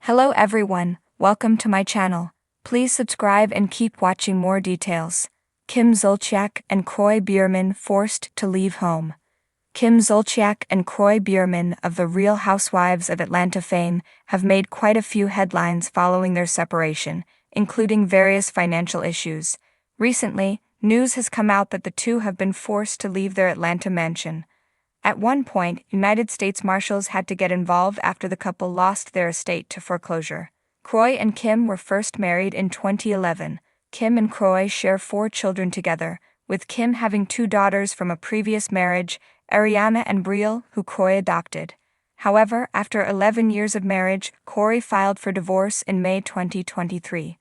Hello everyone, welcome to my channel. Please subscribe and keep watching more details. Kim Zolciak and Kroy Biermann forced to leave home. Kim Zolciak and Kroy Biermann of the Real Housewives of Atlanta fame have made quite a few headlines following their separation, including various financial issues. Recently, news has come out that the two have been forced to leave their Atlanta mansion. At one point, United States Marshals had to get involved after the couple lost their estate to foreclosure. Kroy and Kim were first married in 2011. Kim and Kroy share 4 children together, with Kim having 2 daughters from a previous marriage, Ariana and Brielle, who Kroy adopted. However, after 11 years of marriage, Kroy filed for divorce in May 2023.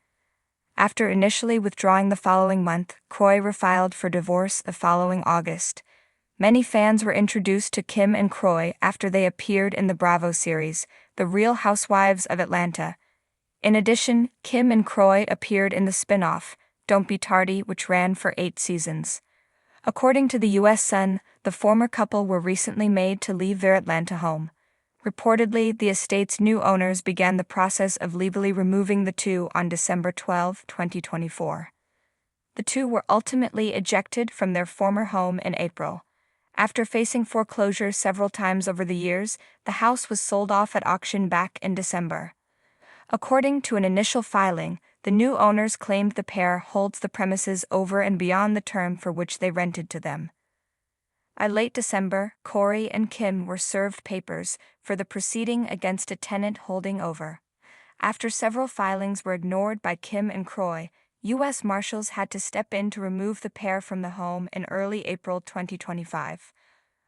After initially withdrawing the following month, Kroy refiled for divorce the following August. Many fans were introduced to Kim and Kroy after they appeared in the Bravo series, The Real Housewives of Atlanta. In addition, Kim and Kroy appeared in the spin-off, Don't Be Tardy, which ran for 8 seasons. According to the U.S. Sun, the former couple were recently made to leave their Atlanta home. Reportedly, the estate's new owners began the process of legally removing the two on December 12, 2024. The two were ultimately ejected from their former home in April. After facing foreclosure several times over the years, the house was sold off at auction back in December. According to an initial filing, the new owners claimed the pair holds the premises over and beyond the term for which they rented to them. By late December, Kroy and Kim were served papers for the proceeding against a tenant holding over. After several filings were ignored by Kim and Kroy, U.S. Marshals had to step in to remove the pair from the home in early April 2025.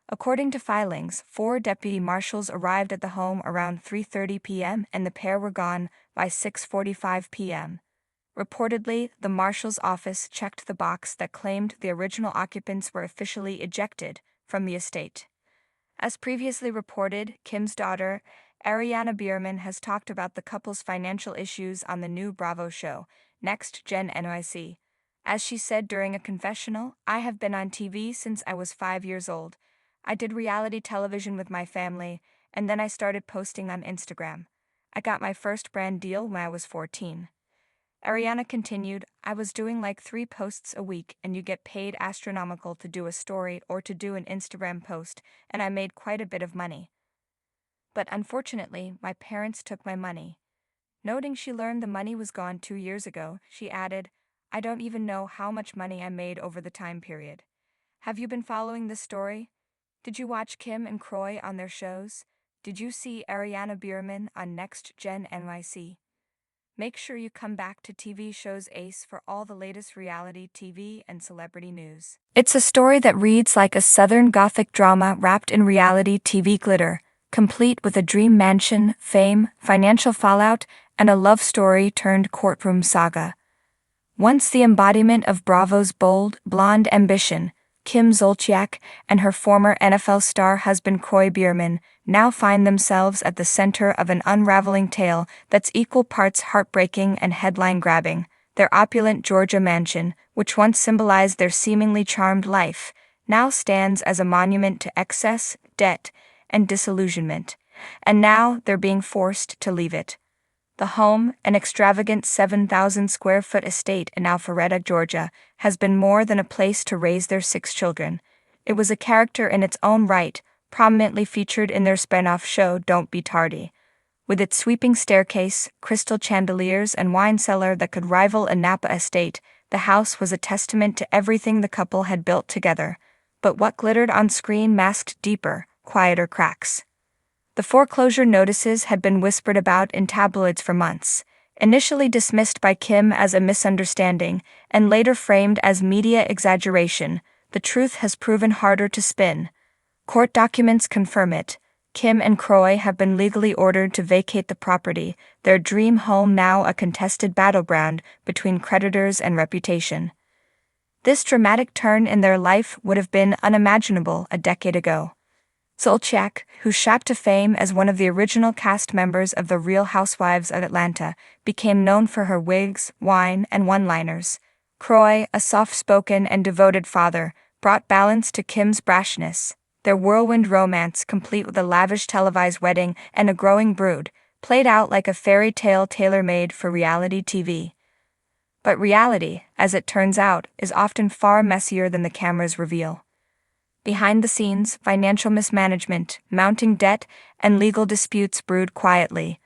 According to filings, 4 deputy marshals arrived at the home around 3:30 p.m. and the pair were gone by 6:45 p.m. Reportedly, the marshal's office checked the box that claimed the original occupants were officially ejected from the estate. As previously reported, Kim's daughter, Ariana Biermann, has talked about the couple's financial issues on the new Bravo show, Next Gen NYC. As she said during a confessional, "I have been on TV since I was 5 years old. I did reality television with my family, and then I started posting on Instagram. I got my first brand deal when I was 14. Ariana continued, "I was doing like 3 posts a week, and you get paid astronomical to do a story or to do an Instagram post, and I made quite a bit of money. But unfortunately, my parents took my money." Noting she learned the money was gone 2 years ago, she added, "I don't even know how much money I made over the time period." Have you been following this story? Did you watch Kim and Kroy on their shows? Did you see Ariana Biermann on Next Gen NYC? Make sure you come back to TV shows Ace for all the latest reality TV and celebrity news. It's a story that reads like a Southern Gothic drama wrapped in reality TV glitter, complete with a dream mansion, fame, financial fallout, and a love story turned courtroom saga. Once the embodiment of Bravo's bold, blonde ambition, Kim Zolciak and her former NFL star husband Kroy Biermann now find themselves at the center of an unraveling tale that's equal parts heartbreaking and headline-grabbing. Their opulent Georgia mansion, which once symbolized their seemingly charmed life, now stands as a monument to excess, debt, and disillusionment. And now they're being forced to leave it. The home, an extravagant 7,000-square-foot estate in Alpharetta, Georgia, has been more than a place to raise their 6 children. It was a character in its own right, prominently featured in their spin-off show Don't Be Tardy. With its sweeping staircase, crystal chandeliers, and wine cellar that could rival a Napa estate, the house was a testament to everything the couple had built together. But what glittered on screen masked deeper, quieter cracks. The foreclosure notices had been whispered about in tabloids for months, initially dismissed by Kim as a misunderstanding and later framed as media exaggeration. The truth has proven harder to spin. Court documents confirm it. Kim and Kroy have been legally ordered to vacate the property, their dream home now a contested battleground between creditors and reputation. This dramatic turn in their life would have been unimaginable a decade ago. Zolciak, who shot to fame as one of the original cast members of The Real Housewives of Atlanta, became known for her wigs, wine, and one-liners. Kroy, a soft-spoken and devoted father, brought balance to Kim's brashness. Their whirlwind romance, complete with a lavish televised wedding and a growing brood, played out like a fairy tale tailor-made for reality TV. But reality, as it turns out, is often far messier than the cameras reveal. Behind the scenes, financial mismanagement, mounting debt, and legal disputes brewed quietly.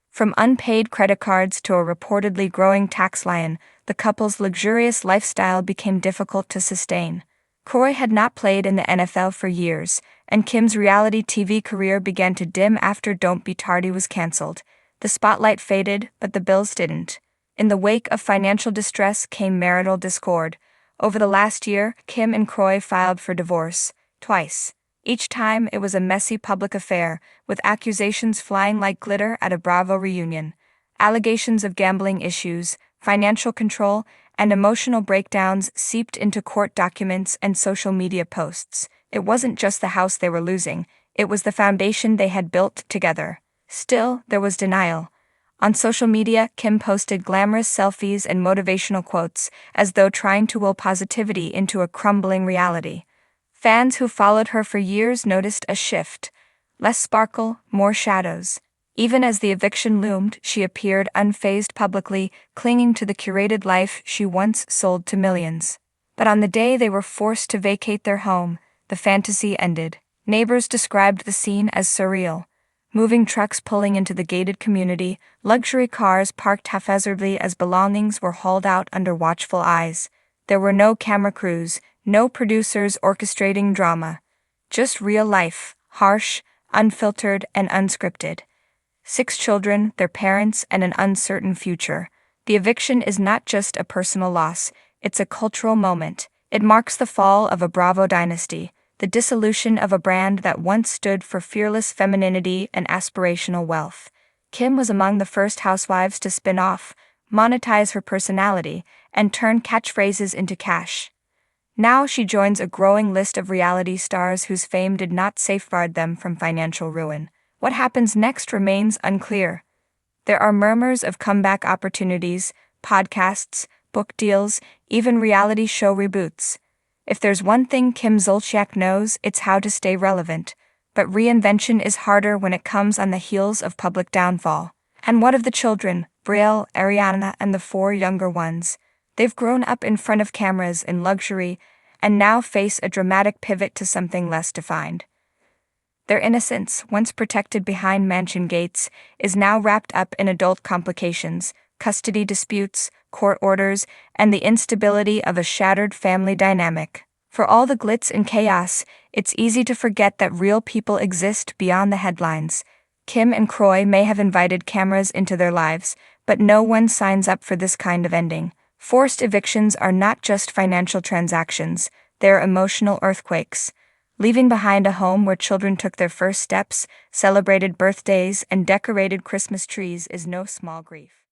From unpaid credit cards to a reportedly growing tax lion, the couple's luxurious lifestyle became difficult to sustain. Kroy had not played in the NFL for years, and Kim's reality TV career began to dim after Don't Be Tardy was canceled. The spotlight faded, but the bills didn't. In the wake of financial distress came marital discord. Over the last year, Kim and Kroy filed for divorce, twice. Each time it was a messy public affair, with accusations flying like glitter at a Bravo reunion. Allegations of gambling issues, financial control, and emotional breakdowns seeped into court documents and social media posts. It wasn't just the house they were losing, it was the foundation they had built together. Still, there was denial. On social media, Kim posted glamorous selfies and motivational quotes, as though trying to will positivity into a crumbling reality. Fans who followed her for years noticed a shift. Less sparkle, more shadows. Even as the eviction loomed, she appeared unfazed publicly, clinging to the curated life she once sold to millions. But on the day they were forced to vacate their home, the fantasy ended. Neighbors described the scene as surreal. Moving trucks pulling into the gated community, luxury cars parked haphazardly as belongings were hauled out under watchful eyes. There were no camera crews, no producers orchestrating drama. Just real life, harsh, unfiltered, and unscripted. 6 children, their parents, and an uncertain future. The eviction is not just a personal loss, it's a cultural moment. It marks the fall of a Bravo dynasty, the dissolution of a brand that once stood for fearless femininity and aspirational wealth. Kim was among the first housewives to spin off, monetize her personality, and turn catchphrases into cash. Now she joins a growing list of reality stars whose fame did not safeguard them from financial ruin. What happens next remains unclear. There are murmurs of comeback opportunities, podcasts, book deals, even reality show reboots. If there's one thing Kim Zolciak knows, it's how to stay relevant. But reinvention is harder when it comes on the heels of public downfall. And what of the children, Brielle, Ariana, and the 4 younger ones? They've grown up in front of cameras in luxury, and now face a dramatic pivot to something less defined. Their innocence, once protected behind mansion gates, is now wrapped up in adult complications, custody disputes, court orders, and the instability of a shattered family dynamic. For all the glitz and chaos, it's easy to forget that real people exist beyond the headlines. Kim and Kroy may have invited cameras into their lives, but no one signs up for this kind of ending. Forced evictions are not just financial transactions, they're emotional earthquakes. Leaving behind a home where children took their first steps, celebrated birthdays, and decorated Christmas trees is no small grief.